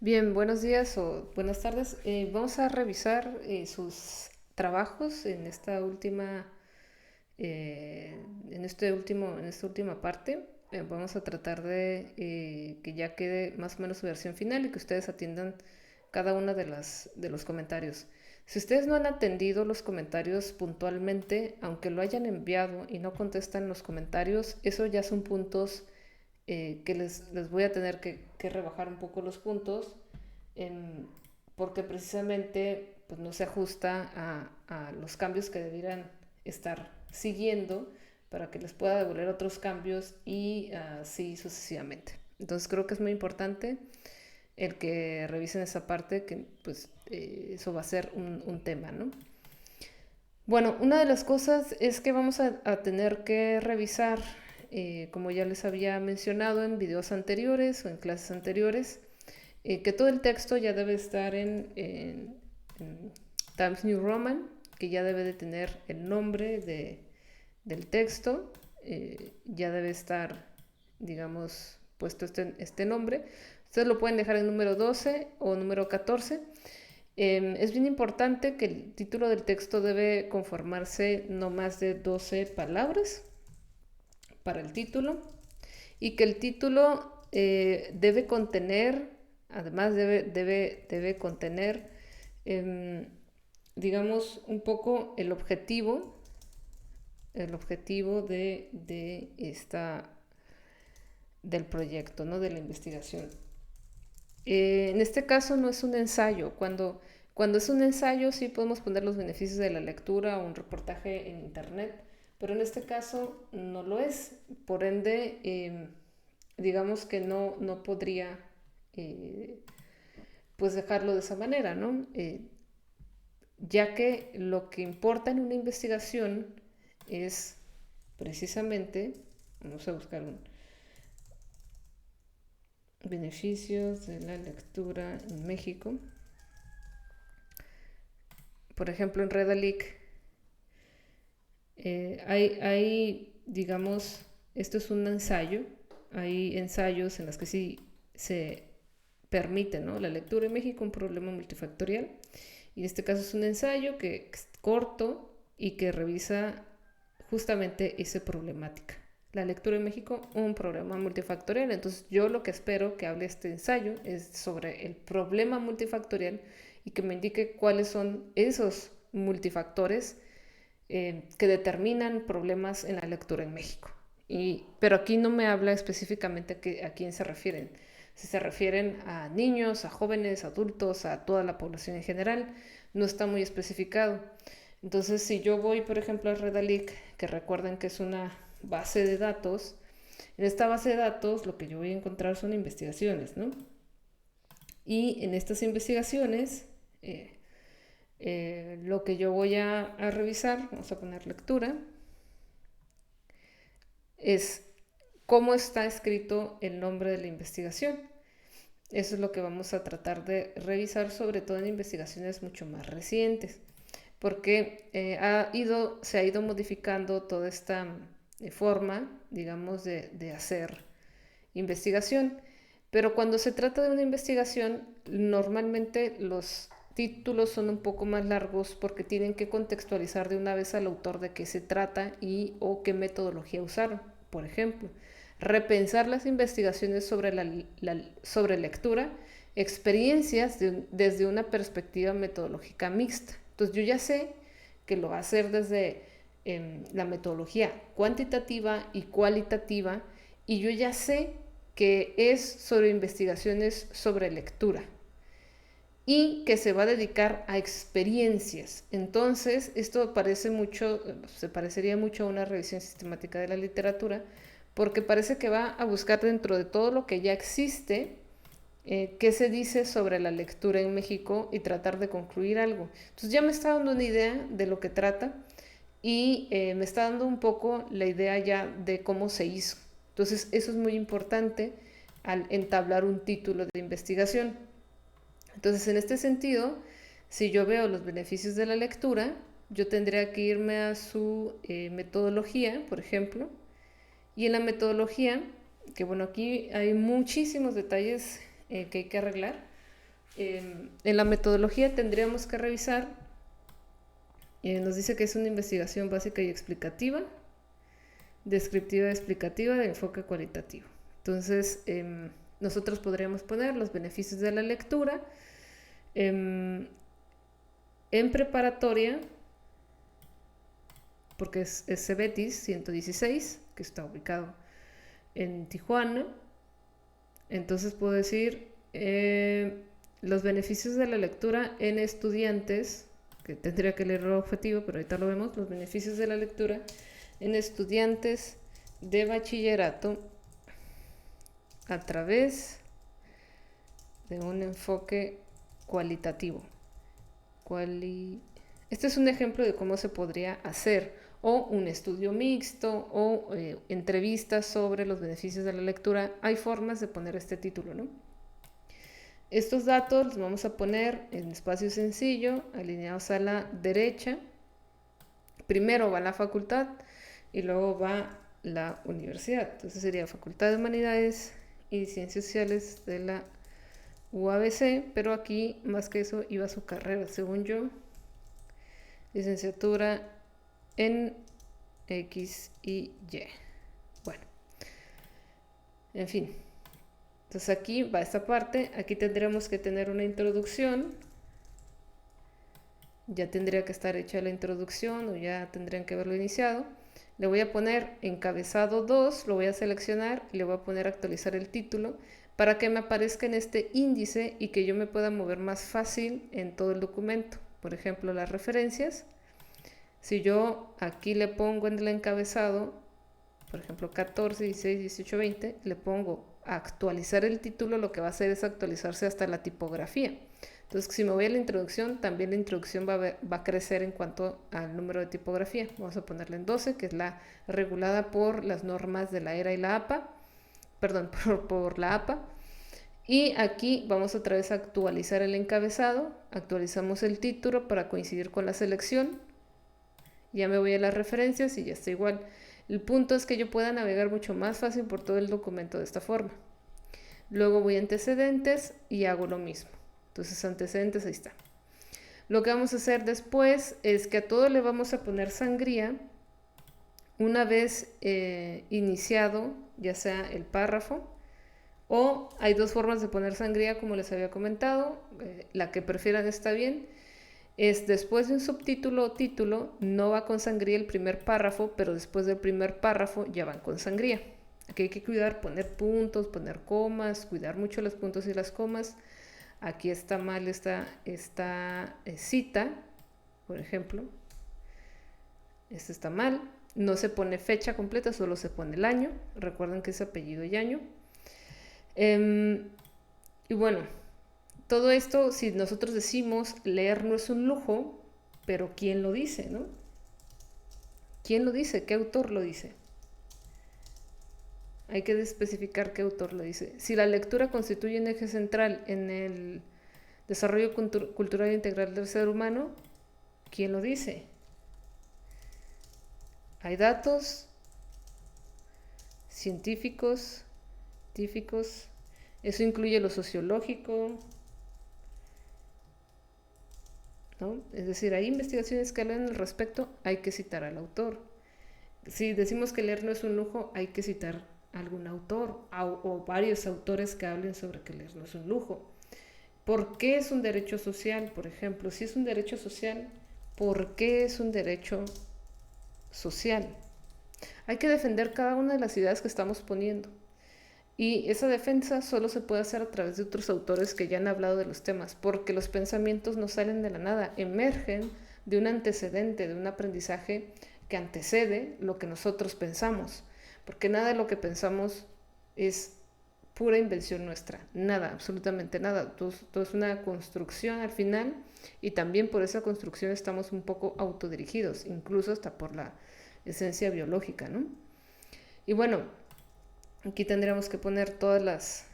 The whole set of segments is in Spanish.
Bien, buenos días o buenas tardes. Vamos a revisar sus trabajos en esta última, en esta última parte. Vamos a tratar de que ya quede más o menos su versión final y que ustedes atiendan cada una de los comentarios. Si ustedes no han atendido los comentarios puntualmente, aunque lo hayan enviado y no contestan los comentarios, eso ya son puntos que les voy a tener que rebajar un poco los puntos en, porque precisamente pues, no se ajusta a los cambios que debieran estar siguiendo para que les pueda devolver otros cambios y así sucesivamente. Entonces creo que es muy importante el que revisen esa parte, que pues eso va a ser un tema, ¿no? Bueno, una de las cosas es que vamos a tener que revisar, como ya les había mencionado en videos anteriores o en clases anteriores, que todo el texto ya debe estar en Times New Roman, que ya debe de tener el nombre del texto, ya debe estar, digamos, puesto este nombre. Ustedes lo pueden dejar en número 12 o número 14. Es bien importante que el título del texto debe conformarse no más de 12 palabras para el título y que el título debe contener, además debe contener, eh, digamos, un poco el objetivo del proyecto, ¿no? De la investigación. En este caso no es un ensayo. Cuando es un ensayo sí podemos poner los beneficios de la lectura o un reportaje en internet, pero en este caso no lo es. Por ende, digamos que no podría eh, pues dejarlo de esa manera, ¿no? Ya que lo que importa en una investigación es precisamente, vamos a buscar un beneficios de la lectura en México. Por ejemplo, en Redalic digamos, esto es un ensayo, hay ensayos en los que sí se permite, ¿no? La lectura en México, un problema multifactorial. Y en este caso es un ensayo que es corto y que revisa justamente esa problemática. La lectura en México, un problema multifactorial. Entonces yo lo que espero que hable este ensayo es sobre el problema multifactorial y que me indique cuáles son esos multifactores que determinan problemas en la lectura en México. Pero aquí no me habla específicamente a quién se refieren. Si se refieren a niños, a jóvenes, adultos, a toda la población en general, no está muy especificado. Entonces, si yo voy, por ejemplo, a Redalic, que recuerden que es una base de datos, en esta base de datos lo que yo voy a encontrar son investigaciones, ¿no? Y en estas investigaciones, lo que yo voy a revisar, vamos a poner lectura, es cómo está escrito el nombre de la investigación. Eso es lo que vamos a tratar de revisar, sobre todo en investigaciones mucho más recientes, porque se ha ido modificando toda esta forma, digamos, de hacer investigación. Pero cuando se trata de una investigación, normalmente los títulos son un poco más largos porque tienen que contextualizar de una vez al autor de qué se trata y o qué metodología usaron. Por ejemplo, repensar las investigaciones sobre lectura, experiencias desde una perspectiva metodológica mixta. Entonces yo ya sé que lo va a hacer desde la metodología cuantitativa y cualitativa y yo ya sé que es sobre investigaciones sobre lectura y que se va a dedicar a experiencias. Entonces, esto se parecería mucho a una revisión sistemática de la literatura, porque parece que va a buscar dentro de todo lo que ya existe qué se dice sobre la lectura en México y tratar de concluir algo. Entonces ya me está dando una idea de lo que trata y me está dando un poco la idea ya de cómo se hizo. Entonces eso es muy importante al entablar un título de investigación. Entonces en este sentido, si yo veo los beneficios de la lectura, yo tendría que irme a su metodología, por ejemplo, y en la metodología, que bueno, aquí hay muchísimos detalles que hay que arreglar, En la metodología tendríamos que revisar, nos dice que es una investigación básica y explicativa, descriptiva y explicativa de enfoque cualitativo. Entonces, nosotros podríamos poner los beneficios de la lectura. En preparatoria, porque es CEBETIS 116, que está ubicado en Tijuana. Entonces puedo decir los beneficios de la lectura en estudiantes, que tendría que leer el objetivo, pero ahorita lo vemos, los beneficios de la lectura en estudiantes de bachillerato a través de un enfoque cualitativo. Este es un ejemplo de cómo se podría hacer, o un estudio mixto, o entrevistas sobre los beneficios de la lectura. Hay formas de poner este título, ¿no? Estos datos los vamos a poner en espacio sencillo, alineados a la derecha. Primero va la facultad y luego va la universidad. Entonces sería Facultad de Humanidades y Ciencias Sociales de la UABC, pero aquí más que eso iba su carrera, según yo. Licenciatura en X y Y. Bueno, en fin. Entonces aquí va esta parte. Aquí tendremos que tener una introducción. Ya tendría que estar hecha la introducción o ya tendrían que haberlo iniciado. Le voy a poner encabezado 2, lo voy a seleccionar y le voy a poner actualizar el título para que me aparezca en este índice y que yo me pueda mover más fácil en todo el documento. Por ejemplo, las referencias. Si yo aquí le pongo en el encabezado, por ejemplo, 14, 16, 18, 20, le pongo actualizar el título, lo que va a hacer es actualizarse hasta la tipografía. Entonces, si me voy a la introducción, también la introducción va a crecer en cuanto al número de tipografía. Vamos a ponerle en 12, que es la regulada por las normas de la ERA y la APA. Perdón, por la APA. Y aquí vamos otra vez a actualizar el encabezado. Actualizamos el título para coincidir con la selección. Ya me voy a las referencias y ya está igual. El punto es que yo pueda navegar mucho más fácil por todo el documento de esta forma. Luego voy a antecedentes y hago lo mismo. Entonces antecedentes, ahí está. Lo que vamos a hacer después es que a todo le vamos a poner sangría una vez iniciado, ya sea el párrafo, o hay dos formas de poner sangría, como les había comentado. La que prefieran está bien. Es después de un subtítulo o título, no va con sangría el primer párrafo, pero después del primer párrafo ya van con sangría. Aquí hay que cuidar, poner puntos, poner comas, cuidar mucho los puntos y las comas. Aquí está mal esta cita, por ejemplo. Esto está mal. No se pone fecha completa, solo se pone el año. Recuerden que es apellido y año. Y bueno, todo esto, si nosotros decimos leer no es un lujo, pero ¿quién lo dice, no? ¿Quién lo dice? ¿Qué autor lo dice? Hay que especificar qué autor lo dice. Si la lectura constituye un eje central en el desarrollo cultural integral del ser humano, ¿quién lo dice? Hay datos científicos, eso incluye lo sociológico, ¿no? Es decir, hay investigaciones que hablan al respecto, hay que citar al autor. Si decimos que leer no es un lujo, hay que citar a algún autor o varios autores que hablen sobre que leer no es un lujo. ¿Por qué es un derecho social? Por ejemplo, si es un derecho social, ¿por qué es un derecho social? Hay que defender cada una de las ideas que estamos poniendo. Y esa defensa solo se puede hacer a través de otros autores que ya han hablado de los temas, porque los pensamientos no salen de la nada, emergen de un antecedente, de un aprendizaje que antecede lo que nosotros pensamos, porque nada de lo que pensamos es pura invención nuestra, nada, absolutamente nada, todo es una construcción al final, y también por esa construcción estamos un poco autodirigidos, incluso hasta por la esencia biológica, ¿no? Y bueno, aquí tendríamos que poner todas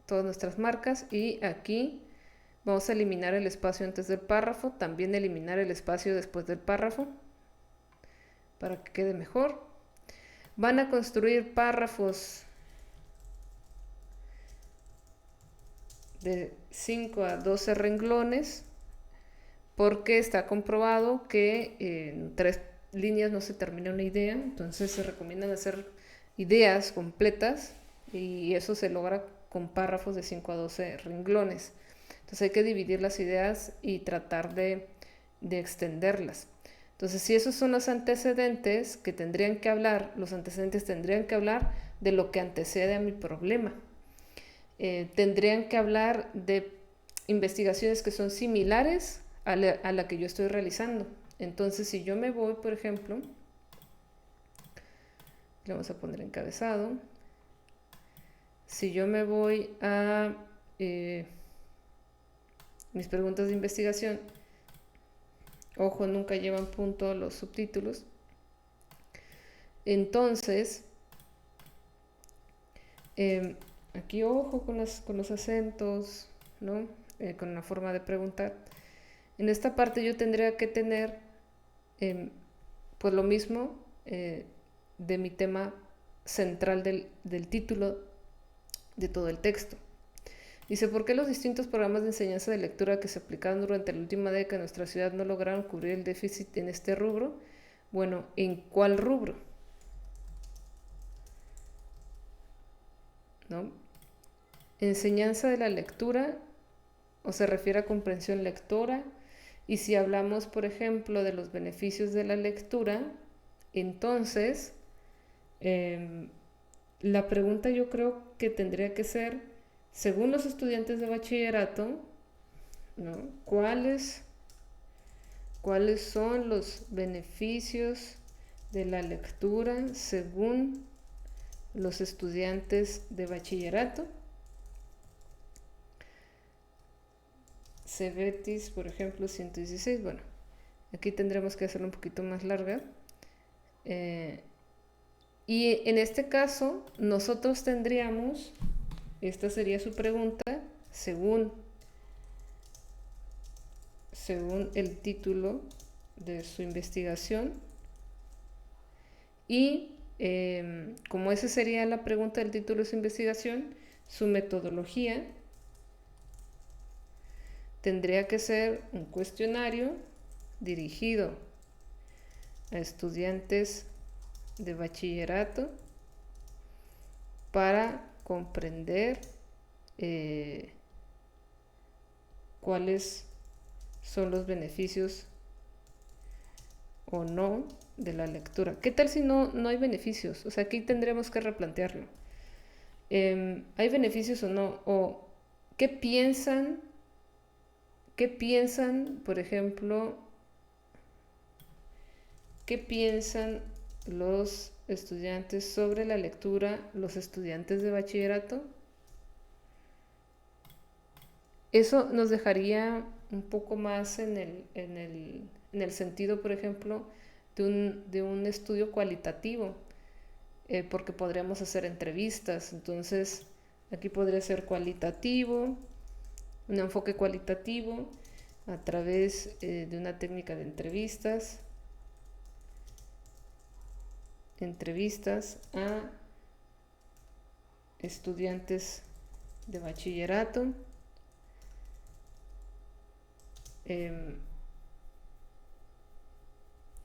todas nuestras marcas, y aquí vamos a eliminar el espacio antes del párrafo, también eliminar el espacio después del párrafo para que quede mejor. van a construir párrafos de 5 a 12 renglones porque está comprobado que en 3 líneas no se termina una idea, entonces se recomiendan hacer ideas completas y eso se logra con párrafos de 5 a 12 renglones. Entonces hay que dividir las ideas y tratar de extenderlas. Entonces, si esos son los antecedentes que tendrían que hablar, los antecedentes tendrían que hablar de lo que antecede a mi problema. Tendrían que hablar de investigaciones que son similares a la que yo estoy realizando. Entonces, si yo me voy, por ejemplo, le vamos a poner encabezado, si yo me voy a mis preguntas de investigación, ojo, nunca llevan punto los subtítulos, entonces, aquí ojo con los acentos, ¿no? Con la forma de preguntar. En esta parte yo tendría que tener, pues lo mismo de mi tema central del título de todo el texto. Dice, ¿por qué los distintos programas de enseñanza de lectura que se aplicaron durante la última década en nuestra ciudad no lograron cubrir el déficit en este rubro? Bueno, ¿en cuál rubro? ¿No? Enseñanza de la lectura, o se refiere a comprensión lectora, y si hablamos, por ejemplo, de los beneficios de la lectura, entonces la pregunta yo creo que tendría que ser, según los estudiantes de bachillerato, ¿no? ¿Cuáles son los beneficios de la lectura según los estudiantes de bachillerato? Cebetis, por ejemplo, 116. Bueno, aquí tendremos que hacerlo un poquito más larga. Y en este caso, nosotros tendríamos, esta sería su pregunta, según el título de su investigación. Y como esa sería la pregunta del título de su investigación, su metodología tendría que ser un cuestionario dirigido a estudiantes de bachillerato para comprender cuáles son los beneficios o no de la lectura. ¿Qué tal si no hay beneficios? O sea, aquí tendremos que replantearlo. ¿Hay beneficios o no? ¿O qué piensan, por ejemplo, qué piensan los estudiantes sobre la lectura, los estudiantes de bachillerato? Eso nos dejaría un poco más en el sentido, por ejemplo, de un estudio cualitativo, porque podríamos hacer entrevistas. Entonces, aquí podría ser cualitativo, un enfoque cualitativo a través de una técnica de entrevistas a estudiantes de bachillerato.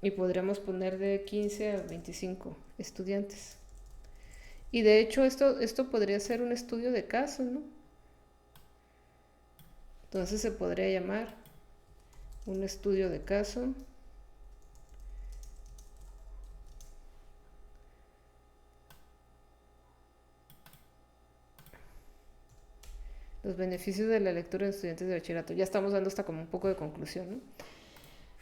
Y podríamos poner de 15 a 25 estudiantes. Y de hecho esto podría ser un estudio de caso, ¿no? Entonces se podría llamar un estudio de caso. Los beneficios de la lectura en estudiantes de bachillerato. Ya estamos dando hasta como un poco de conclusión, ¿no?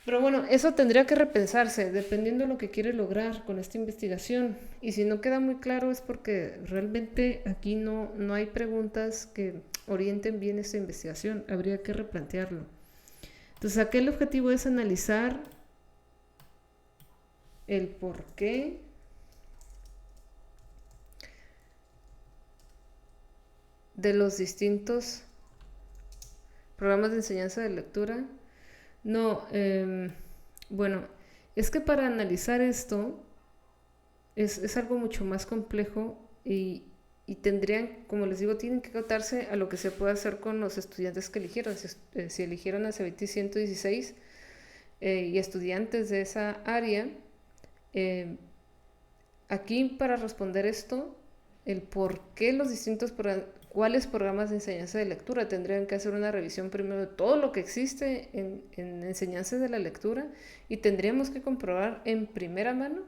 Pero bueno, eso tendría que repensarse dependiendo de lo que quiere lograr con esta investigación. Y si no queda muy claro es porque realmente aquí no hay preguntas que orienten bien esta investigación. Habría que replantearlo. Entonces, aquí el objetivo es analizar el por qué de los distintos programas de enseñanza de lectura. No, bueno, es que para analizar esto es algo mucho más complejo y tendrían, como les digo, tienen que acotarse a lo que se puede hacer con los estudiantes que eligieron. Si eligieron a CBT 116 y estudiantes de esa área, eh, aquí para responder esto, el por qué los distintos, cuáles programas de enseñanza de lectura tendrían que hacer una revisión primero de todo lo que existe en enseñanzas de la lectura y tendríamos que comprobar en primera mano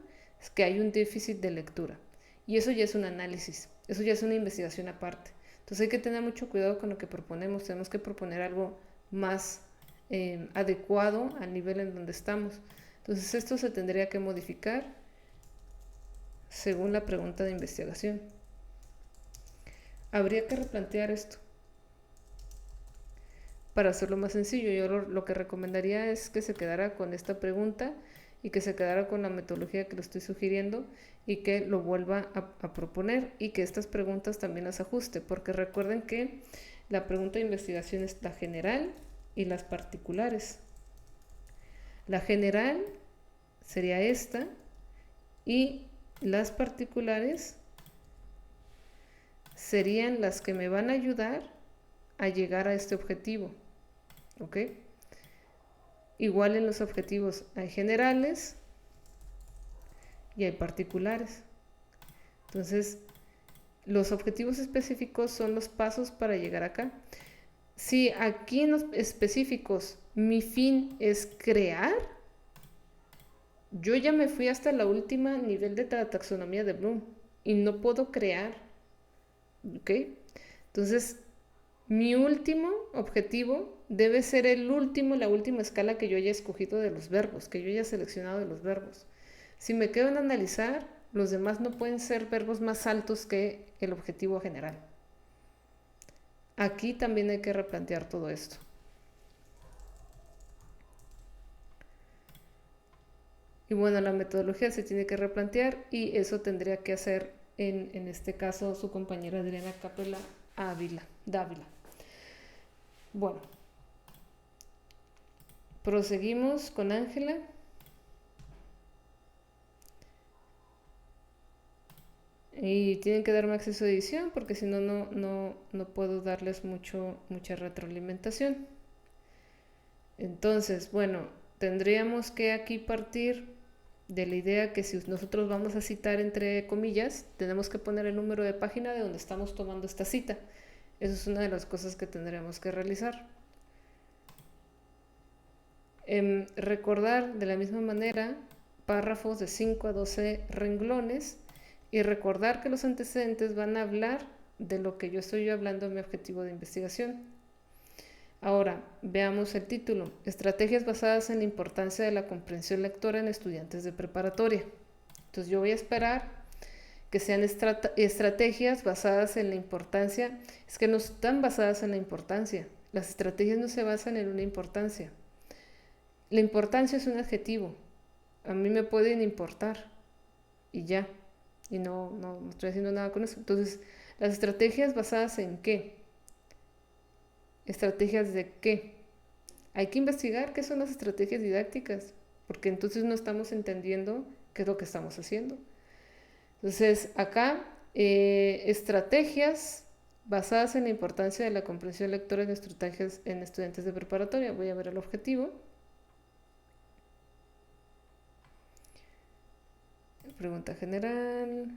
que hay un déficit de lectura. Y eso ya es un análisis, eso ya es una investigación aparte. Entonces hay que tener mucho cuidado con lo que proponemos, tenemos que proponer algo más adecuado al nivel en donde estamos. Entonces esto se tendría que modificar según la pregunta de investigación. Habría que replantear esto para hacerlo más sencillo. Yo lo que recomendaría es que se quedara con esta pregunta y que se quedara con la metodología que le estoy sugiriendo y que lo vuelva a proponer y que estas preguntas también las ajuste, porque recuerden que la pregunta de investigación es la general y las particulares. La general sería esta y las particulares serían las que me van a ayudar a llegar a este objetivo. ¿Ok? Igual en los objetivos hay generales y hay particulares. Entonces, los objetivos específicos son los pasos para llegar acá. Si aquí en los específicos mi fin es crear, yo ya me fui hasta la última nivel de la taxonomía de Bloom y no puedo crear. ¿Ok? Entonces, mi último objetivo debe ser la última escala que yo haya escogido de los verbos, que yo haya seleccionado de los verbos. Si me quedo en analizar, los demás no pueden ser verbos más altos que el objetivo general. Aquí también hay que replantear todo esto. Y bueno, la metodología se tiene que replantear y eso tendría que hacer en este caso su compañera Adriana Capella Dávila. Bueno, proseguimos con Ángela. Y tienen que darme acceso a edición porque si no, no puedo darles mucha retroalimentación. Entonces, bueno, tendríamos que aquí partir de la idea que si nosotros vamos a citar entre comillas, tenemos que poner el número de página de donde estamos tomando esta cita. Eso es una de las cosas que tendremos que realizar. Recordar de la misma manera párrafos de 5 a 12 renglones y recordar que los antecedentes van a hablar de lo que yo estoy hablando en mi objetivo de investigación. Ahora, veamos el título. Estrategias basadas en la importancia de la comprensión lectora en estudiantes de preparatoria. Entonces yo voy a esperar que sean estrategias basadas en la importancia. Es que no están basadas en la importancia. Las estrategias no se basan en una importancia. La importancia es un adjetivo. A mí me pueden importar y ya. Y no estoy haciendo nada con eso. Entonces, las estrategias basadas en qué? ¿Estrategias de qué? Hay que investigar qué son las estrategias didácticas, porque entonces no estamos entendiendo qué es lo que estamos haciendo. Entonces, acá, estrategias basadas en la importancia de la comprensión lectora en estudiantes de preparatoria. Voy a ver el objetivo. Pregunta general.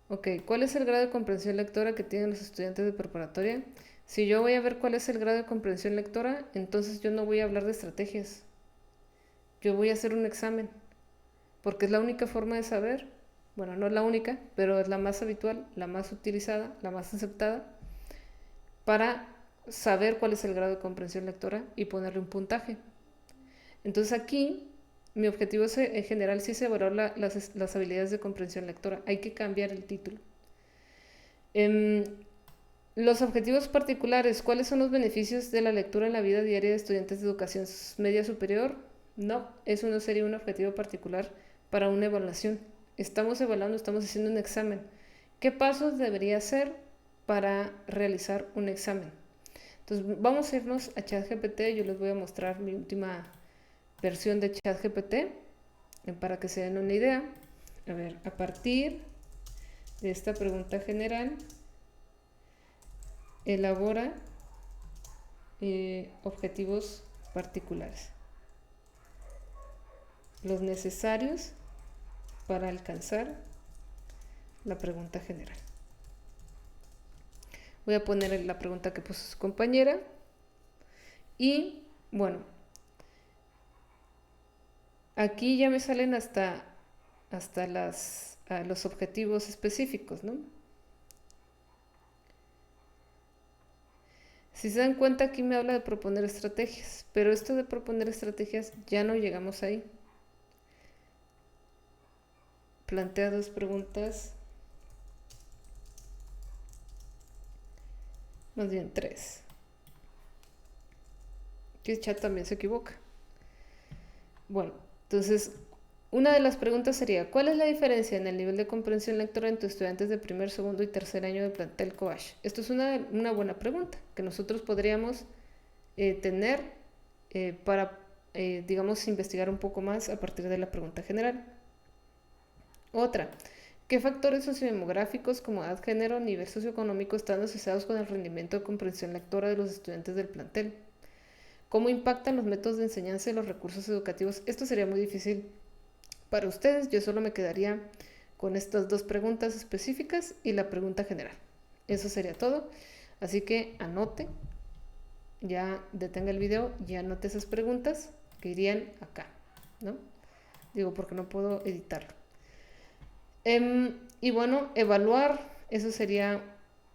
Ok, ¿cuál es el grado de comprensión lectora que tienen los estudiantes de preparatoria? Si yo voy a ver cuál es el grado de comprensión lectora, entonces yo no voy a hablar de estrategias. Yo voy a hacer un examen, porque es la única forma de saber. Bueno, no es la única, pero es la más habitual, la más utilizada, la más aceptada, para saber cuál es el grado de comprensión lectora y ponerle un puntaje. Entonces aquí mi objetivo es, en general sí es evaluar las habilidades de comprensión lectora. Hay que cambiar el título. Los objetivos particulares. ¿Cuáles son los beneficios de la lectura en la vida diaria de estudiantes de educación media superior? No, eso no sería un objetivo particular para una evaluación. Estamos evaluando, estamos haciendo un examen. ¿Qué pasos debería hacer para realizar un examen? Entonces vamos a irnos a ChatGPT. Yo les voy a mostrar mi última versión de ChatGPT para que se den una idea. A ver, a partir de esta pregunta general, elabora objetivos particulares, los necesarios para alcanzar la pregunta general. Voy a poner la pregunta que puso su compañera y bueno, aquí ya me salen hasta los objetivos específicos, ¿no? Si se dan cuenta, aquí me habla de proponer estrategias, pero esto de proponer estrategias ya no llegamos ahí. Plantea dos preguntas, más bien tres. Que el chat también se equivoca. Bueno, entonces, una de las preguntas sería, ¿cuál es la diferencia en el nivel de comprensión lectora entre estudiantes de primer, segundo y tercer año del plantel COASH? Esto es una buena pregunta que nosotros podríamos tener para, digamos, investigar un poco más a partir de la pregunta general. Otra, ¿qué factores sociodemográficos como edad, género, nivel socioeconómico están asociados con el rendimiento de comprensión lectora de los estudiantes del plantel? ¿Cómo impactan los métodos de enseñanza y los recursos educativos? Esto sería muy difícil para ustedes. Yo solo me quedaría con estas dos preguntas específicas y la pregunta general. Eso sería todo. Así que anote, ya detenga el video, ya anote esas preguntas que irían acá, ¿no? Digo, porque no puedo editarlo. Y bueno, evaluar, eso sería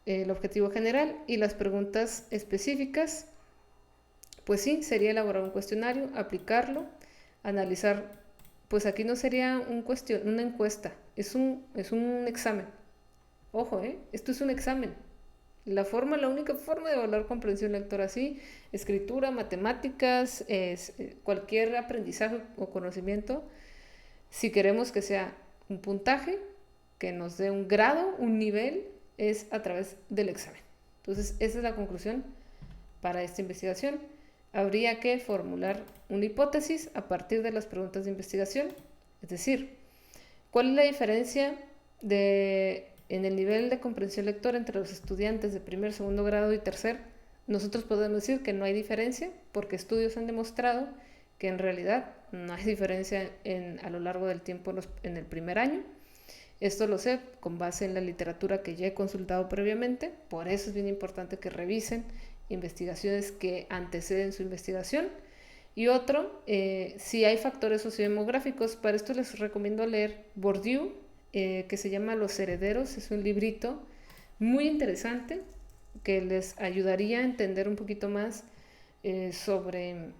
el objetivo general, y las preguntas específicas, pues sí, sería elaborar un cuestionario, aplicarlo, analizar. Pues aquí no sería una encuesta, es un examen. Ojo, esto es un examen. La única forma de evaluar comprensión lectora así, escritura, matemáticas, cualquier aprendizaje o conocimiento, si queremos que sea un puntaje, que nos dé un grado, un nivel, es a través del examen. Entonces, esa es la conclusión para esta investigación. Habría que formular una hipótesis a partir de las preguntas de investigación, es decir, ¿cuál es la diferencia en el nivel de comprensión lectora entre los estudiantes de primer, segundo grado y tercer? Nosotros podemos decir que no hay diferencia porque estudios han demostrado que en realidad no hay diferencia a lo largo del tiempo en el primer año. Esto lo sé con base en la literatura que ya he consultado previamente, por eso es bien importante que revisen investigaciones que anteceden su investigación. Y otro, si hay factores sociodemográficos, para esto les recomiendo leer Bourdieu, que se llama Los Herederos, es un librito muy interesante que les ayudaría a entender un poquito más sobre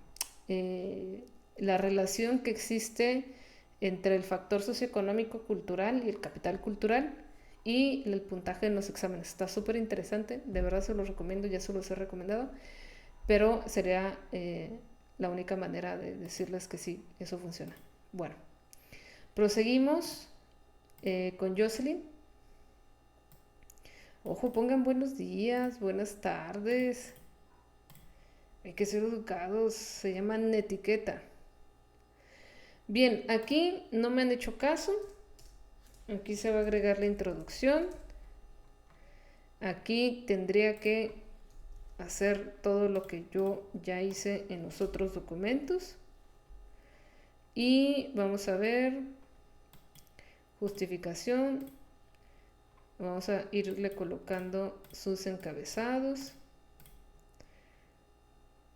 la relación que existe entre el factor socioeconómico cultural y el capital cultural y el puntaje en los exámenes. Está súper interesante, de verdad se los recomiendo, ya se los he recomendado, pero sería la única manera de decirles que sí, eso funciona. Bueno, proseguimos con Jocelyn. Ojo, pongan buenos días, buenas tardes. Hay que ser educados, se llaman etiqueta. Bien, aquí no me han hecho caso. Aquí se va a agregar la introducción. Aquí tendría que hacer todo lo que yo ya hice en los otros documentos. Y vamos a ver justificación. Vamos a irle colocando sus encabezados.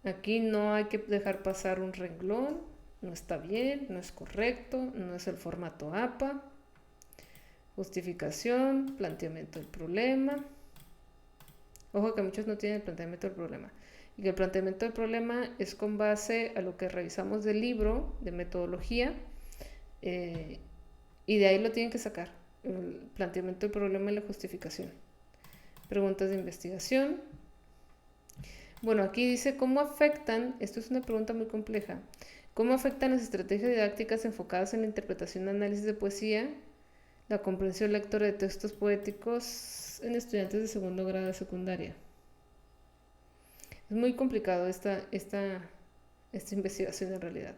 Aquí no hay que dejar pasar un renglón. No está bien, no es correcto, no es el formato APA. Justificación, planteamiento del problema. Ojo que muchos no tienen el planteamiento del problema. Y que el planteamiento del problema es con base a lo que revisamos del libro de metodología. Y de ahí lo tienen que sacar. El planteamiento del problema y la justificación. Preguntas de investigación. Bueno, aquí dice cómo afectan, esto es una pregunta muy compleja, cómo afectan las estrategias didácticas enfocadas en la interpretación y análisis de poesía, la comprensión lectora de textos poéticos en estudiantes de segundo grado de secundaria. Es muy complicado esta investigación en realidad.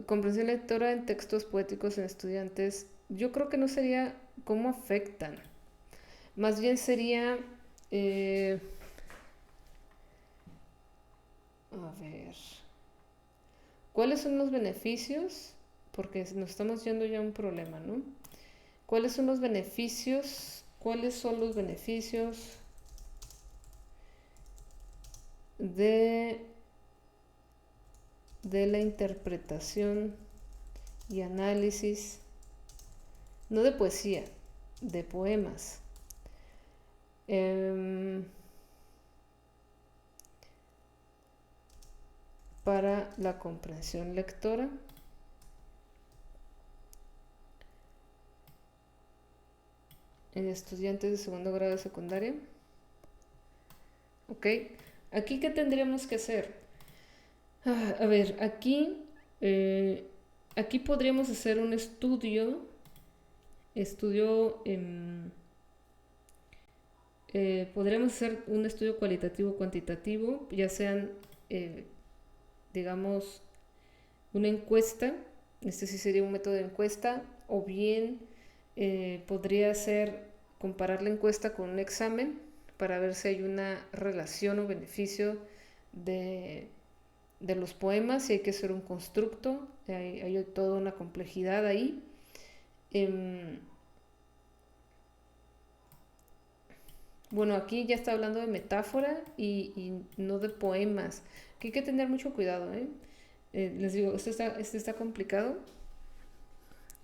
Comprensión lectora en textos poéticos en estudiantes, yo creo que no sería cómo afectan, más bien sería, eh, a ver, ¿cuáles son los beneficios? Porque nos estamos yendo ya a un problema, ¿no? ¿Cuáles son los beneficios? ¿Cuáles son los beneficios de, de la interpretación y análisis, no de poesía, de poemas? Para la comprensión lectora en estudiantes de segundo grado de secundaria. Ok, aquí ¿qué tendríamos que hacer? A ver, aquí podríamos hacer un estudio podríamos hacer un estudio cualitativo cuantitativo, ya sean, digamos, una encuesta, este sí sería un método de encuesta, o bien podría ser comparar la encuesta con un examen para ver si hay una relación o beneficio de, de los poemas, si hay que hacer un constructo, hay toda una complejidad ahí. Bueno, aquí ya está hablando de metáfora y no de poemas. Aquí hay que tener mucho cuidado, ¿eh? Les digo, esto está complicado.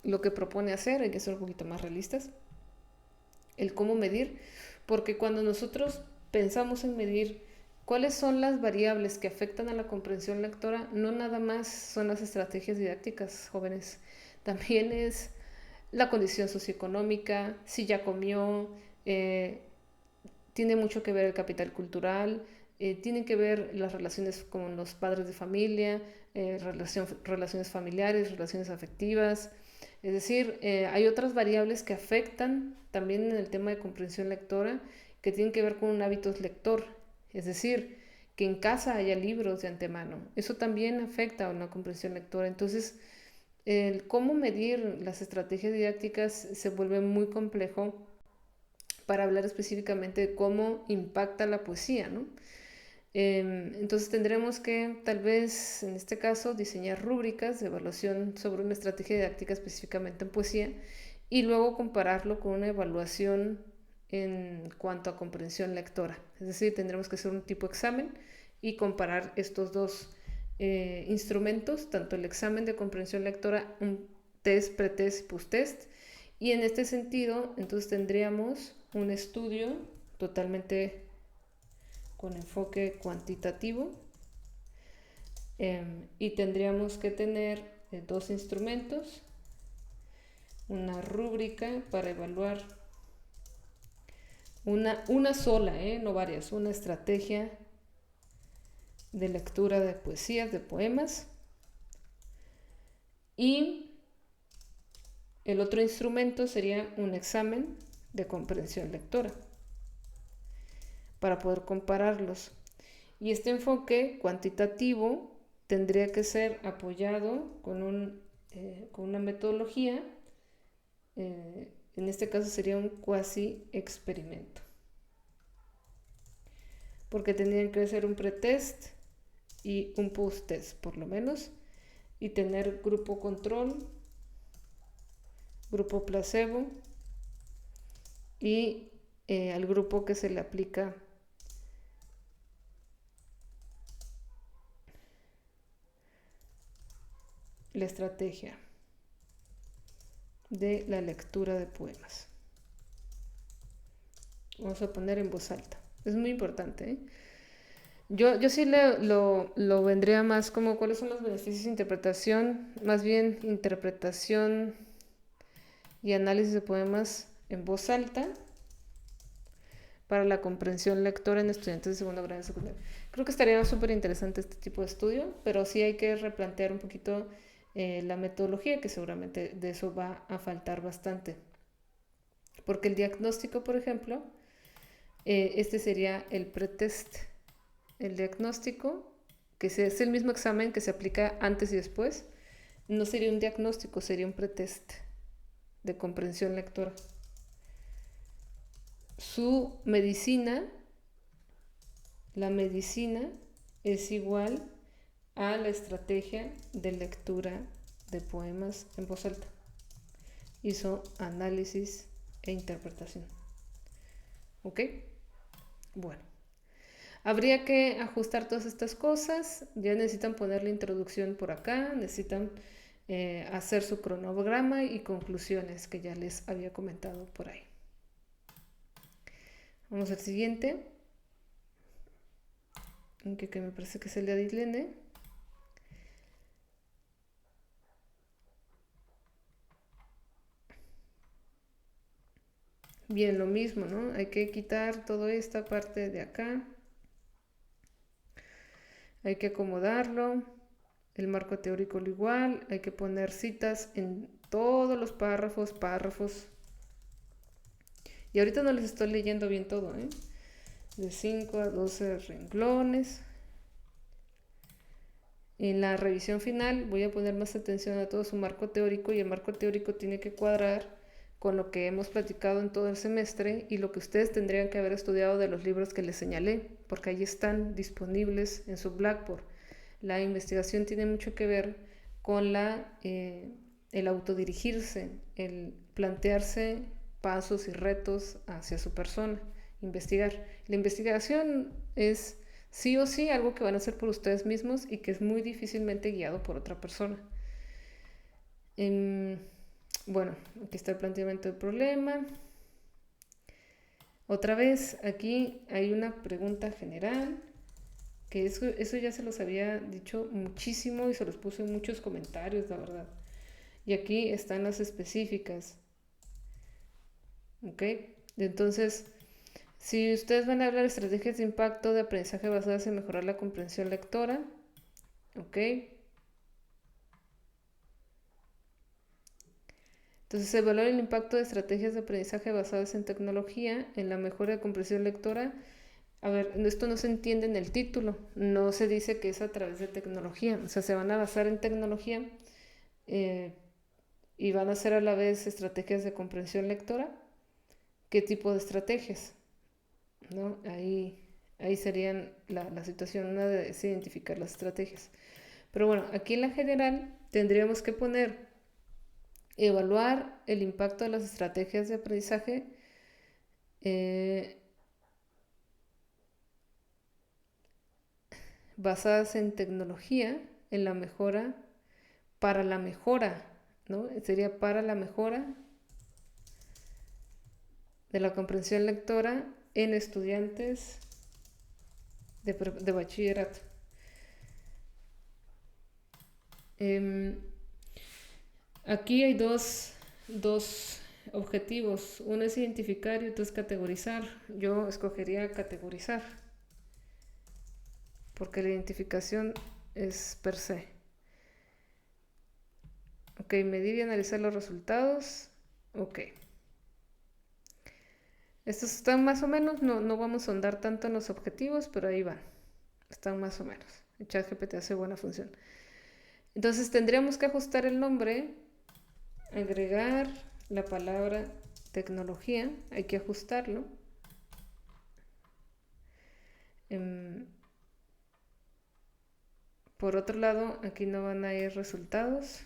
Lo que propone hacer, hay que ser un poquito más realistas. El cómo medir, porque cuando nosotros pensamos en medir cuáles son las variables que afectan a la comprensión lectora, no nada más son las estrategias didácticas, jóvenes. También es la condición socioeconómica, si ya comió, tiene mucho que ver el capital cultural, tienen que ver las relaciones con los padres de familia, relaciones familiares, relaciones afectivas. Es decir, hay otras variables que afectan también en el tema de comprensión lectora que tienen que ver con un hábito lector. Es decir, que en casa haya libros de antemano. Eso también afecta a una comprensión lectora. Entonces, el cómo medir las estrategias didácticas se vuelve muy complejo para hablar específicamente de cómo impacta la poesía, ¿no? Entonces tendremos que, tal vez, en este caso, diseñar rúbricas de evaluación sobre una estrategia didáctica específicamente en poesía y luego compararlo con una evaluación en cuanto a comprensión lectora. Es decir, tendremos que hacer un tipo de examen y comparar estos dos instrumentos, tanto el examen de comprensión lectora, un test, pretest y posttest. Y en este sentido, entonces tendríamos un estudio totalmente con enfoque cuantitativo y tendríamos que tener dos instrumentos, una rúbrica para evaluar una sola, no varias, una estrategia de lectura de poesías, de poemas, y el otro instrumento sería un examen de comprensión lectora para poder compararlos. Y este enfoque cuantitativo tendría que ser apoyado con una metodología, en este caso sería un cuasi experimento, porque tendrían que ser un pretest y un posttest por lo menos, y tener grupo control, grupo placebo y al grupo que se le aplica la estrategia de la lectura de poemas. Vamos a poner en voz alta. Es muy importante, ¿eh? Yo sí lo vendría más como cuáles son los beneficios de interpretación, más bien interpretación y análisis de poemas en voz alta para la comprensión lectora en estudiantes de segundo grado de secundaria. Creo que estaría súper interesante este tipo de estudio, pero sí hay que replantear un poquito la metodología, que seguramente de eso va a faltar bastante. Porque el diagnóstico, por ejemplo, este sería el pretest. El diagnóstico, que es el mismo examen que se aplica antes y después, no sería un diagnóstico, sería un pretest de comprensión lectora. Su medicina, la medicina es igual a la estrategia de lectura de poemas en voz alta. Hizo análisis e interpretación. ¿Ok? Bueno. Habría que ajustar todas estas cosas. Ya necesitan poner la introducción por acá. Necesitan hacer su cronograma y conclusiones que ya les había comentado por ahí. Vamos al siguiente. Que me parece que es el de Adilene. Bien, lo mismo, ¿no? Hay que quitar toda esta parte de acá. Hay que acomodarlo. El marco teórico lo igual. Hay que poner citas en todos los párrafos. Y ahorita no les estoy leyendo bien todo, ¿eh? De 5 a 12 renglones. En la revisión final voy a poner más atención a todo su marco teórico y el marco teórico tiene que cuadrar con lo que hemos platicado en todo el semestre y lo que ustedes tendrían que haber estudiado de los libros que les señalé, porque ahí están disponibles en su Blackboard. La investigación tiene mucho que ver con el autodirigirse, el plantearse pasos y retos hacia su persona, investigar. La investigación es sí o sí algo que van a hacer por ustedes mismos y que es muy difícilmente guiado por otra persona. Bueno, aquí está el planteamiento del problema. Otra vez, aquí hay una pregunta general, que eso ya se los había dicho muchísimo y se los puse en muchos comentarios, la verdad. Y aquí están las específicas. ¿Ok? Entonces, si ustedes van a hablar de estrategias de impacto de aprendizaje basadas en mejorar la comprensión lectora, ¿ok? Entonces, evaluar el impacto de estrategias de aprendizaje basadas en tecnología en la mejora de comprensión lectora. A ver, esto no se entiende en el título, no se dice que es a través de tecnología, o sea, se van a basar en tecnología y van a hacer a la vez estrategias de comprensión lectora. ¿Qué tipo de estrategias? ¿No? Ahí serían la situación, una de es identificar las estrategias. Pero bueno, aquí en la general tendríamos que poner evaluar el impacto de las estrategias de aprendizaje basadas en tecnología en la mejora, para la mejora, ¿no? Sería para la mejora de la comprensión lectora en estudiantes de bachillerato. Aquí hay dos objetivos. Uno es identificar y otro es categorizar. Yo escogería categorizar, porque la identificación es per se. Ok, medir y analizar los resultados. Ok. Estos están más o menos, no vamos a ahondar tanto en los objetivos, pero ahí van. Están más o menos. El ChatGPT hace buena función. Entonces tendríamos que ajustar el nombre, agregar la palabra tecnología, hay que ajustarlo. Por otro lado, aquí no van a ir resultados,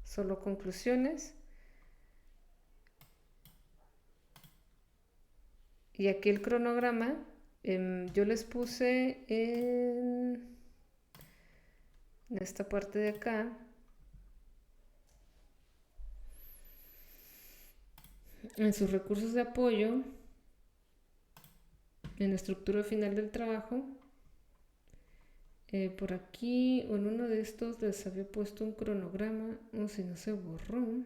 solo conclusiones. Y aquí el cronograma, yo les puse en esta parte de acá, en sus recursos de apoyo, en la estructura final del trabajo. Por aquí, en uno de estos les había puesto un cronograma, o si no se borró.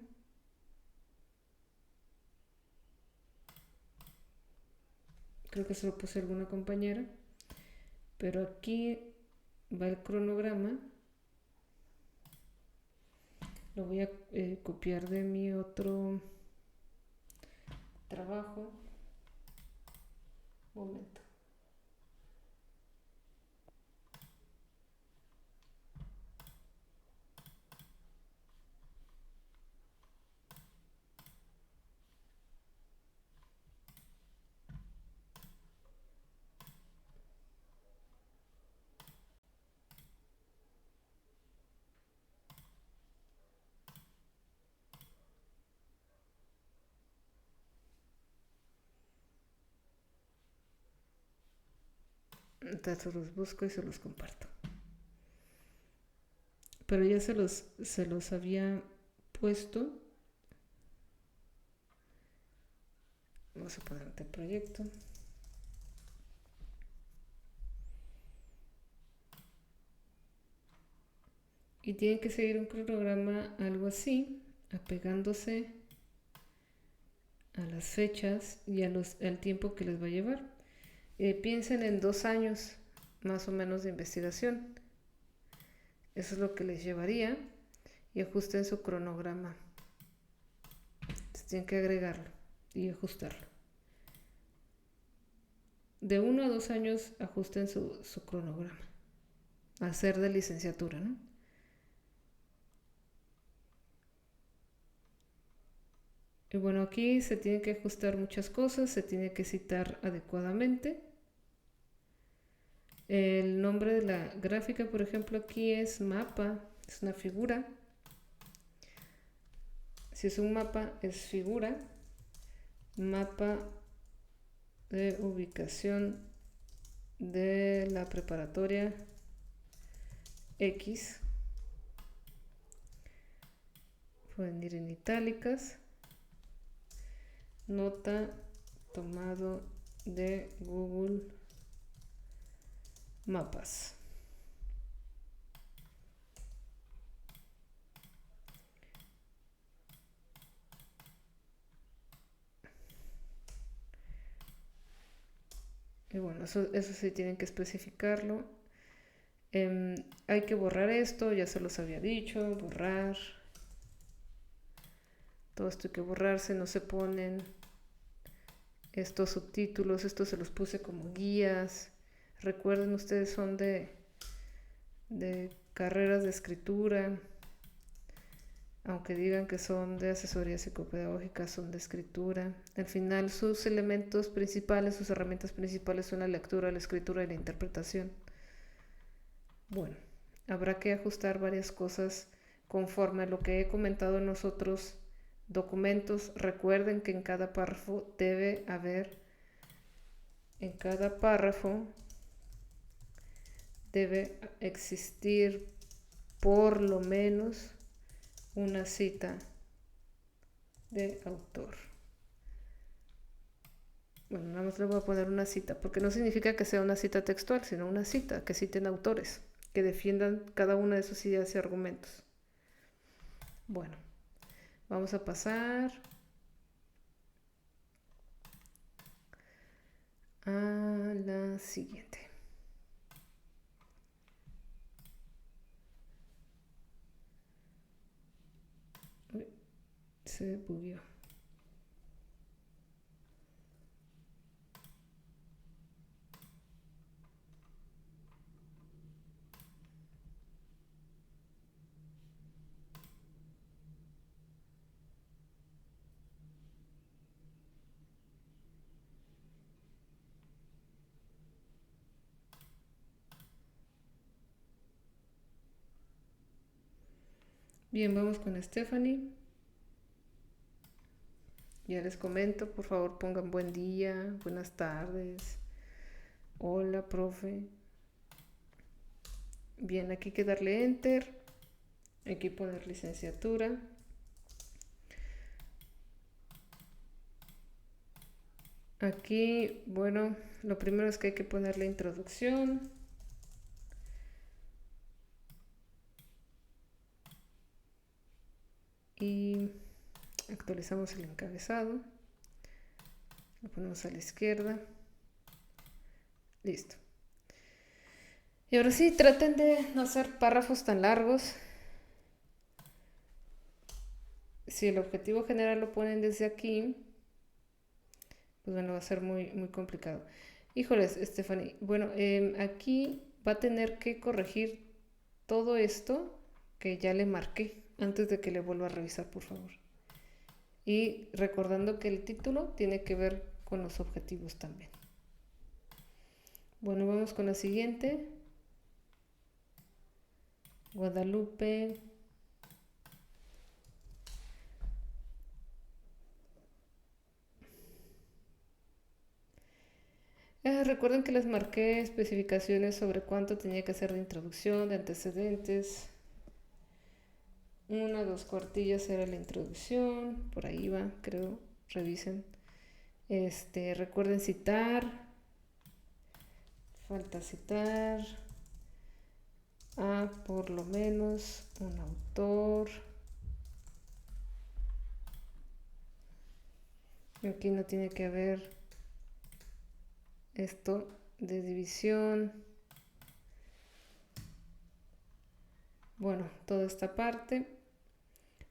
Creo que se lo puse a alguna compañera. Pero aquí va el cronograma. Lo voy a copiar de mi otro trabajo. Un momento. Entonces los busco y se los comparto. Pero ya se los había puesto. Vamos a poner este proyecto. Y tienen que seguir un cronograma algo así, apegándose a las fechas y al tiempo que les va a llevar. Piensen en 2 años más o menos de investigación. Eso es lo que les llevaría y ajusten su cronograma. Entonces, tienen que agregarlo y ajustarlo. De 1 a 2 años ajusten su cronograma. A ser de licenciatura, ¿no? Y bueno, aquí se tienen que ajustar muchas cosas, se tiene que citar adecuadamente. El nombre de la gráfica, por ejemplo, aquí es mapa, es una figura. Si es un mapa, es figura. Mapa de ubicación de la preparatoria X. Pueden ir en itálicas. Nota tomado de Google Mapas. Y bueno, eso sí tienen que especificarlo. Hay que borrar esto, ya se los había dicho, borrar. Todo esto hay que borrarse, no se ponen estos subtítulos, estos se los puse como guías. Recuerden, ustedes son de carreras de escritura, aunque digan que son de asesoría psicopedagógica, son de escritura. Al final sus elementos principales, sus herramientas principales son la lectura, la escritura y la interpretación. Bueno, habrá que ajustar varias cosas conforme a lo que he comentado en los otros documentos. Recuerden que en cada párrafo debe haber, debe existir por lo menos una cita de autor. Bueno, nada más le voy a poner una cita, porque no significa que sea una cita textual, sino una cita, que citen autores, que defiendan cada una de sus ideas y argumentos. Bueno, vamos a pasar a la siguiente. Se bugueó. Bien, vamos con Stephanie. Ya les comento, por favor pongan buen día, buenas tardes. Hola, profe. Bien, aquí hay que darle enter. Hay que poner licenciatura. Aquí, bueno, lo primero es que hay que poner la introducción. Y actualizamos el encabezado. Lo ponemos a la izquierda. Listo. Y ahora sí, traten de no hacer párrafos tan largos. Si el objetivo general lo ponen desde aquí, pues bueno, va a ser muy, muy complicado. Híjoles, Stephanie. Bueno, aquí va a tener que corregir todo esto que ya le marqué antes de que le vuelva a revisar, por favor. Y recordando que el título tiene que ver con los objetivos también. Bueno, vamos con la siguiente. Guadalupe. Recuerden que les marqué especificaciones sobre cuánto tenía que hacer de introducción, de antecedentes. 1, 2 cuartillas era la introducción, por ahí va, creo, revisen. Recuerden citar, falta citar a por lo menos un autor. Aquí no tiene que haber esto de división. Bueno, toda esta parte.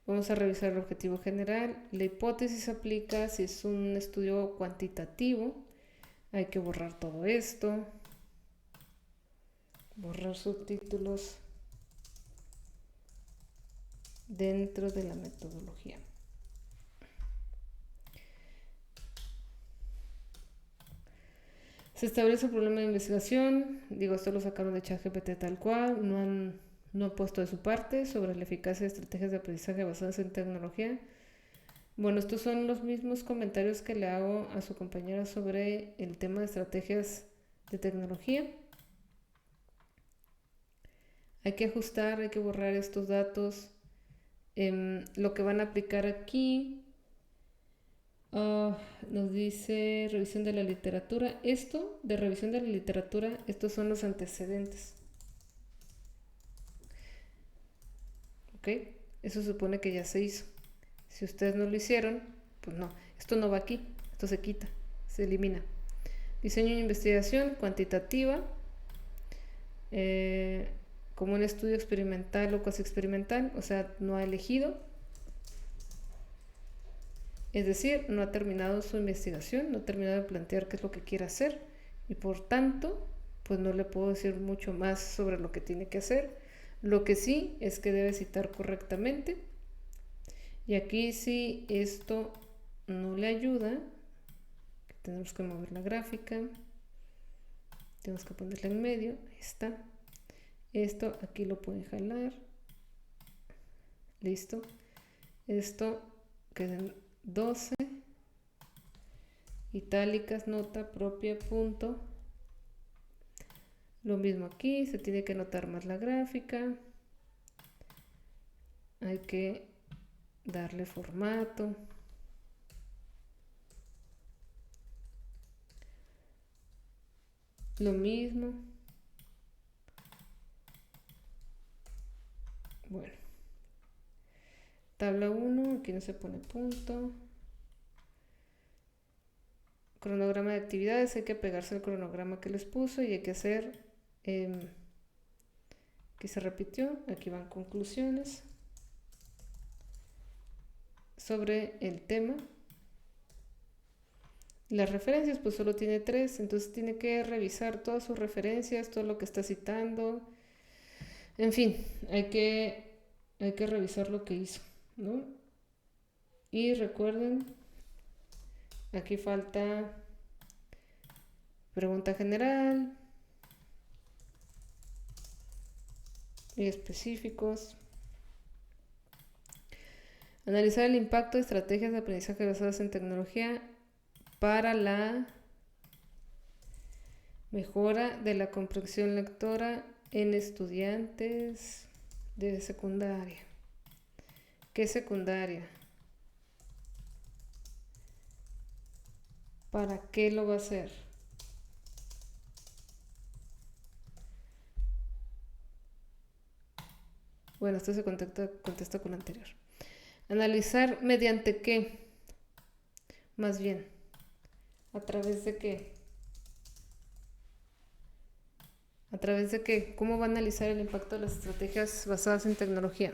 Vamos a revisar el objetivo general. La hipótesis aplica si es un estudio cuantitativo. Hay que borrar todo esto. Borrar subtítulos dentro de la metodología. Se establece un problema de investigación. Digo, esto lo sacaron de ChatGPT tal cual. No han puesto de su parte sobre la eficacia de estrategias de aprendizaje basadas en tecnología. Bueno, estos son los mismos comentarios que le hago a su compañera sobre el tema de estrategias de tecnología. Hay que ajustar, hay que borrar estos datos. Lo que van a aplicar aquí nos dice revisión de la literatura. Esto de revisión de la literatura, estos son los antecedentes. ¿Ok? Eso supone que ya se hizo. Si ustedes no lo hicieron, pues no. Esto no va aquí. Esto se quita, se elimina. Diseño de investigación cuantitativa. Como un estudio experimental o cuasi experimental, o sea, no ha elegido. Es decir, no ha terminado su investigación, no ha terminado de plantear qué es lo que quiere hacer y por tanto, pues no le puedo decir mucho más sobre lo que tiene que hacer. Lo que sí es que debe citar correctamente. Y aquí si esto no le ayuda, tenemos que mover la gráfica, tenemos que ponerla en medio, ahí está. Esto aquí lo pueden jalar, listo. Esto queden 12, itálicas, nota propia, punto. Lo mismo aquí, se tiene que notar más la gráfica. Hay que darle formato. Lo mismo. Bueno. Tabla 1, aquí no se pone punto. Cronograma de actividades, hay que pegarse al cronograma que les puso y hay que hacer, que se repitió, aquí van conclusiones sobre el tema. Las referencias pues solo tiene 3, entonces tiene que revisar todas sus referencias, todo lo que está citando. En fin, hay que revisar lo que hizo, ¿no? Y recuerden, aquí falta pregunta general y específicos. Analizar el impacto de estrategias de aprendizaje basadas en tecnología para la mejora de la comprensión lectora en estudiantes de secundaria. ¿Qué secundaria? ¿Para qué lo va a hacer? Bueno, esto se contesta con lo anterior. Analizar mediante qué. Más bien, ¿a través de qué? ¿A través de qué? ¿Cómo va a analizar el impacto de las estrategias basadas en tecnología?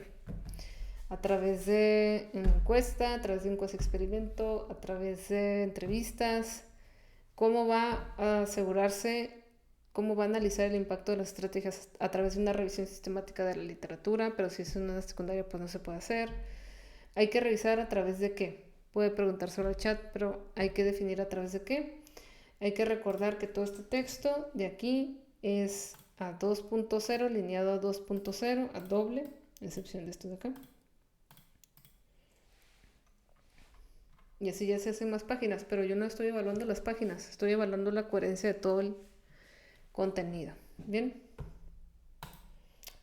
A través de una encuesta, a través de un cuasi experimento, a través de entrevistas. ¿Cómo va a asegurarse, cómo va a analizar el impacto de las estrategias? A través de una revisión sistemática de la literatura, pero si es una secundaria pues no se puede hacer. Hay que revisar a través de qué. Puede preguntar sobre el chat, pero hay que definir a través de qué. Hay que recordar que todo este texto de aquí es a 2.0, lineado a 2.0, a doble, a excepción de esto de acá. Y así ya se hacen más páginas, pero yo no estoy evaluando las páginas, estoy evaluando la coherencia de todo el contenido. Bien,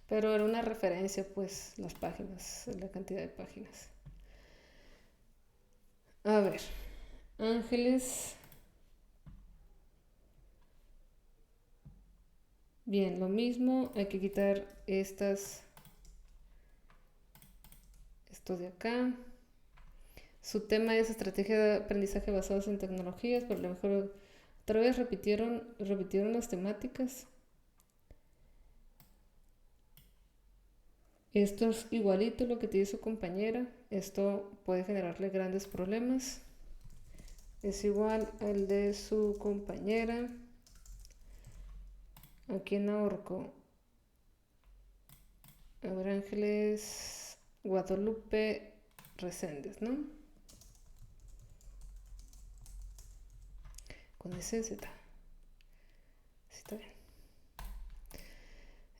pero era una referencia, pues, las páginas, la cantidad de páginas. A ver, Ángeles. Bien, lo mismo, hay que quitar esto de acá. Su tema es estrategia de aprendizaje basadas en tecnologías, pero a lo mejor otra vez repitieron las temáticas. Esto es igualito a lo que te dice su compañera. Esto puede generarle grandes problemas. Es igual al de su compañera. ¿A quién ahorco? A ver, Ángeles Guadalupe Reséndez, ¿no? Con ese Z. Sí, está bien.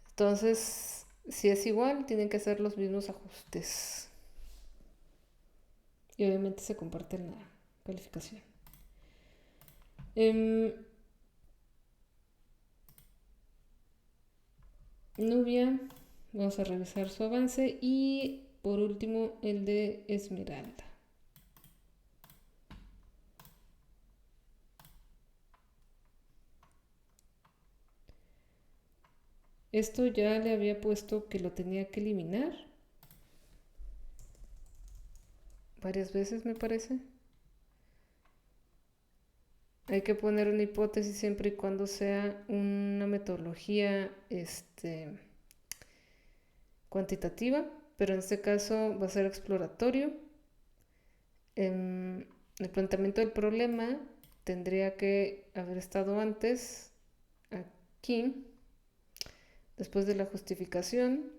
Entonces, si es igual, tienen que hacer los mismos ajustes. Y obviamente se comparte la calificación. Nubia, vamos a revisar su avance. Y por último, el de Esmeralda. Esto ya le había puesto que lo tenía que eliminar varias veces, me parece. Hay que poner una hipótesis siempre y cuando sea una metodología cuantitativa, pero en este caso va a ser exploratorio. El planteamiento del problema tendría que haber estado antes, aquí, después de la justificación,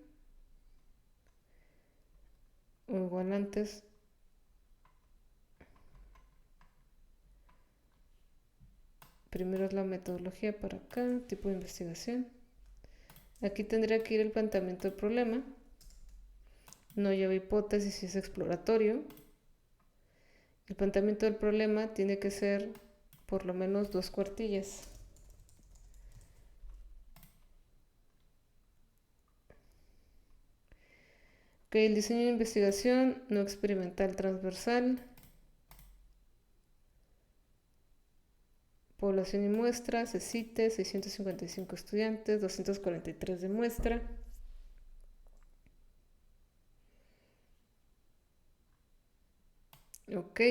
o igual antes. Primero es la metodología para acá, tipo de investigación. Aquí tendría que ir el planteamiento del problema. No lleva hipótesis y es exploratorio. El planteamiento del problema tiene que ser por lo menos 2 cuartillas. Ok, el diseño de investigación no experimental transversal. Población y muestra, CECITE, 655 estudiantes, 243 de muestra. Ok.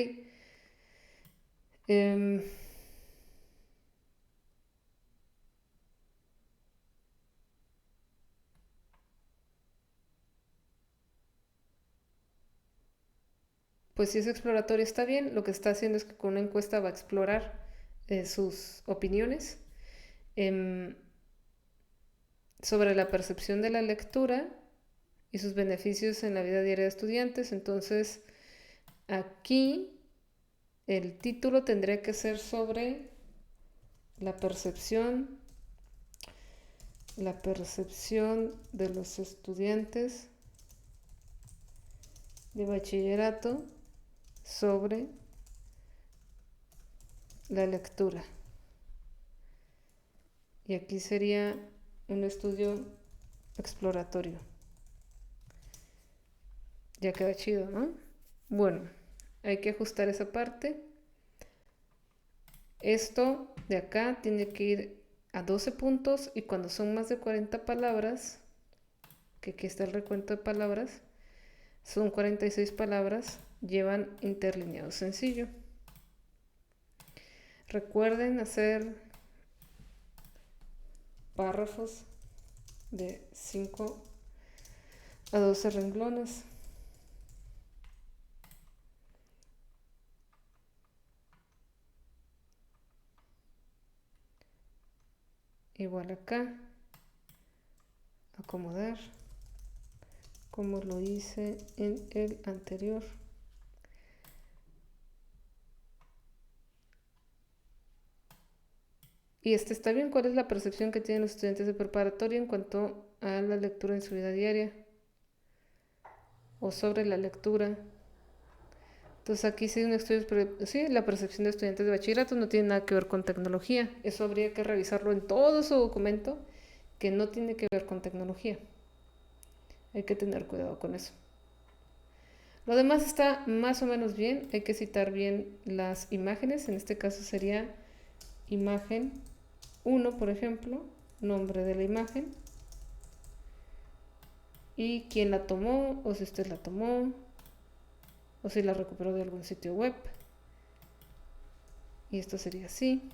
Pues si es exploratorio está bien, lo que está haciendo es que con una encuesta va a explorar sus opiniones sobre la percepción de la lectura y sus beneficios en la vida diaria de estudiantes. Entonces, aquí el título tendría que ser sobre la percepción de los estudiantes de bachillerato sobre la lectura. Y aquí sería un estudio exploratorio. Ya queda chido, ¿no? Bueno, hay que ajustar esa parte. Esto de acá tiene que ir a 12 puntos y cuando son más de 40 palabras, que aquí está el recuento de palabras, son 46 palabras, llevan interlineado sencillo. Recuerden hacer párrafos de 5 a 12 renglones. Igual acá, acomodar como lo hice en el anterior. Y está bien. ¿Cuál es la percepción que tienen los estudiantes de preparatoria en cuanto a la lectura en su vida diaria? O sobre la lectura. Entonces aquí sí, un estudio, sí, la percepción de estudiantes de bachillerato no tiene nada que ver con tecnología. Eso habría que revisarlo en todo su documento, que no tiene que ver con tecnología. Hay que tener cuidado con eso. Lo demás está más o menos bien. Hay que citar bien las imágenes. En este caso sería imagen 1, por ejemplo, nombre de la imagen y quién la tomó, o si usted la tomó, o si la recuperó de algún sitio web. Y esto sería así.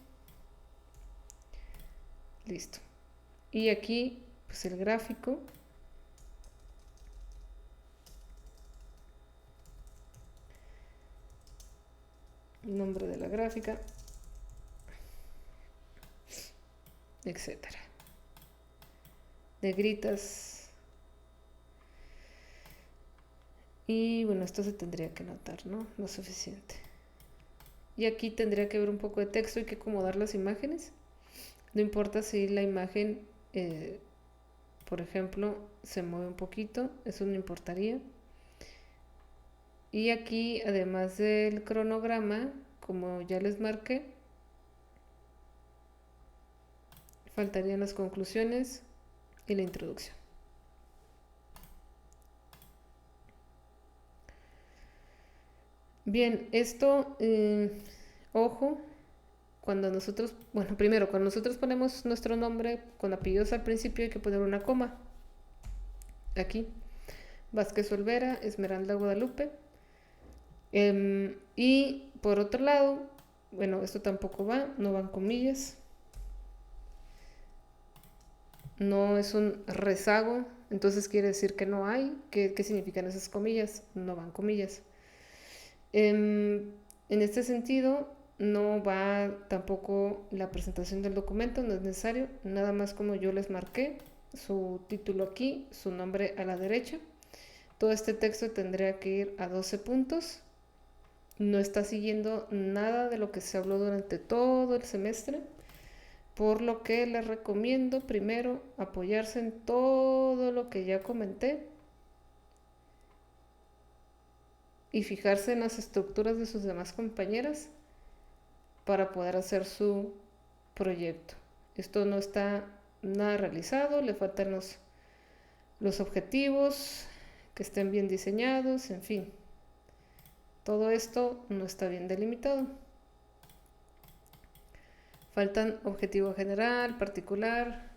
Listo. Y aquí, pues el gráfico. Nombre de la gráfica, etcétera. Negritas. Y bueno, esto se tendría que notar, ¿no? No es suficiente. Y aquí tendría que haber un poco de texto, hay que acomodar las imágenes. No importa si la imagen, por ejemplo, se mueve un poquito, eso no importaría. Y aquí, además del cronograma, como ya les marqué, faltarían las conclusiones y la introducción. Bien, esto, ojo, cuando nosotros, bueno, primero, cuando nosotros ponemos nuestro nombre con apellidos al principio hay que poner una coma. Aquí, Vázquez Olvera, Esmeralda Guadalupe. Y por otro lado, bueno, esto tampoco va, no van comillas. No es un rezago, entonces quiere decir que no hay. ¿Qué significan esas comillas? No van comillas. En este sentido, no va tampoco la presentación del documento, no es necesario, nada más como yo les marqué, su título aquí, su nombre a la derecha. Todo este texto tendría que ir a 12 puntos. No está siguiendo nada de lo que se habló durante todo el semestre, por lo que les recomiendo primero apoyarse en todo lo que ya comenté y fijarse en las estructuras de sus demás compañeras para poder hacer su proyecto. Esto no está nada realizado, le faltan los objetivos, que estén bien diseñados, en fin. Todo esto no está bien delimitado. Faltan objetivo general, particular.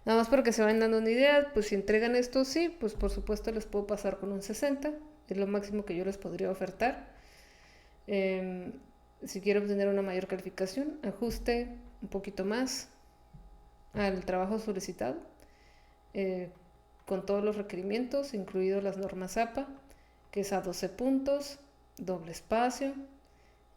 Nada más para que se vayan dando una idea, pues si entregan esto, sí, pues por supuesto les puedo pasar con un 60, es lo máximo que yo les podría ofertar. Si quiero obtener una mayor calificación, ajuste un poquito más al trabajo solicitado, con todos los requerimientos, incluidos las normas APA, que es a 12 puntos, doble espacio,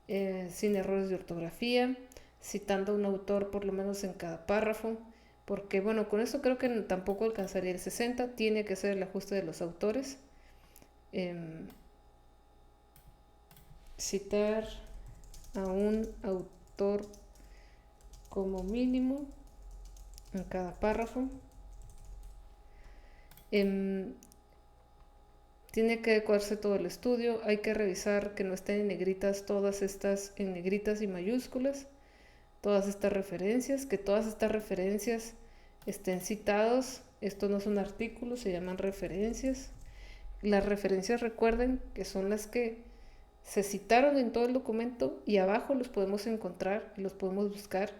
sin errores de ortografía, citando a un autor por lo menos en cada párrafo, porque bueno, con eso creo que tampoco alcanzaría el 60, tiene que ser el ajuste de los autores. Citar a un autor como mínimo en cada párrafo. Tiene que adecuarse todo el estudio, hay que revisar que no estén en negritas todas estas, en negritas y mayúsculas, todas estas referencias, que todas estas referencias estén citados. Esto no son artículos, se llaman referencias. Las referencias, recuerden que son las que se citaron en todo el documento y abajo los podemos encontrar y los podemos buscar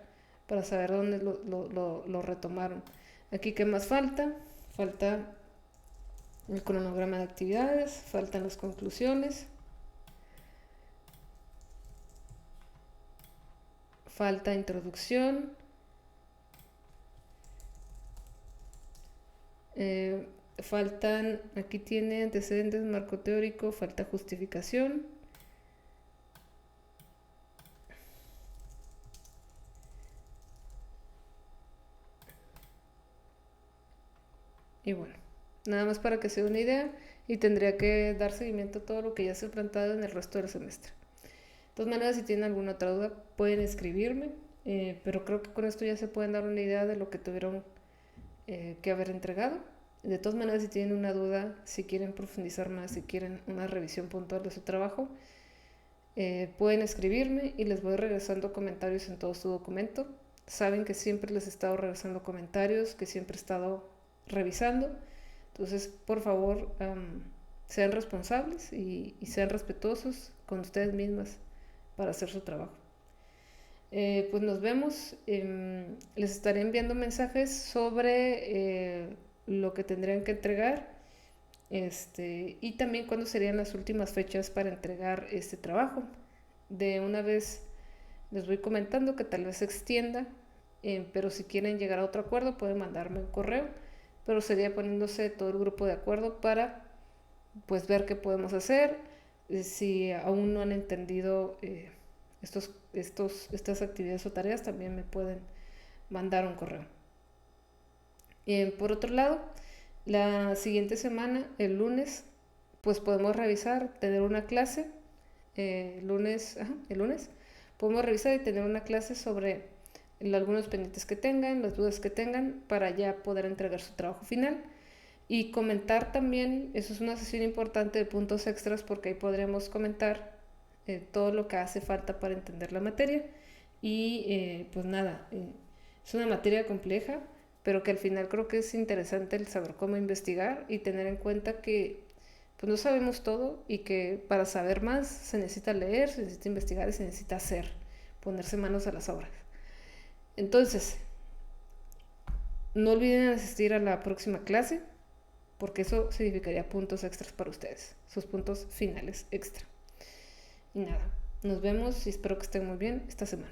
para saber dónde lo retomaron. Aquí, ¿qué más falta? Falta el cronograma de actividades, faltan las conclusiones, falta introducción, faltan, aquí tiene antecedentes, marco teórico, falta justificación. Y bueno, nada más para que se dé una idea, y tendría que dar seguimiento a todo lo que ya se ha plantado en el resto del semestre. De todas maneras, si tienen alguna otra duda, pueden escribirme, pero creo que con esto ya se pueden dar una idea de lo que tuvieron que haber entregado. De todas maneras, si tienen una duda, si quieren profundizar más, si quieren una revisión puntual de su trabajo, pueden escribirme y les voy regresando comentarios en todo su documento. Saben que siempre les he estado regresando comentarios, que siempre he estado revisando. Entonces, por favor, sean responsables y sean respetuosos con ustedes mismas para hacer su trabajo. Pues nos vemos. Les estaré enviando mensajes sobre lo que tendrían que entregar, y también cuándo serían las últimas fechas para entregar este trabajo. De una vez les voy comentando que tal vez se extienda, pero si quieren llegar a otro acuerdo pueden mandarme un correo, pero sería poniéndose todo el grupo de acuerdo para pues ver qué podemos hacer. Si aún no han entendido estas actividades o tareas, también me pueden mandar un correo. Por otro lado, la siguiente semana, el lunes, pues podemos revisar, tener una clase. El lunes, podemos revisar y tener una clase sobre algunos pendientes que tengan, las dudas que tengan, para ya poder entregar su trabajo final. Y comentar también, eso es una sesión importante de puntos extras, porque ahí podremos comentar todo lo que hace falta para entender la materia. Y pues nada, es una materia compleja, pero que al final creo que es interesante el saber cómo investigar y tener en cuenta que pues no sabemos todo y que para saber más se necesita leer, se necesita investigar y se necesita hacer, ponerse manos a las obras. Entonces, no olviden asistir a la próxima clase, porque eso significaría puntos extras para ustedes, sus puntos finales extra. Y nada, nos vemos y espero que estén muy bien esta semana.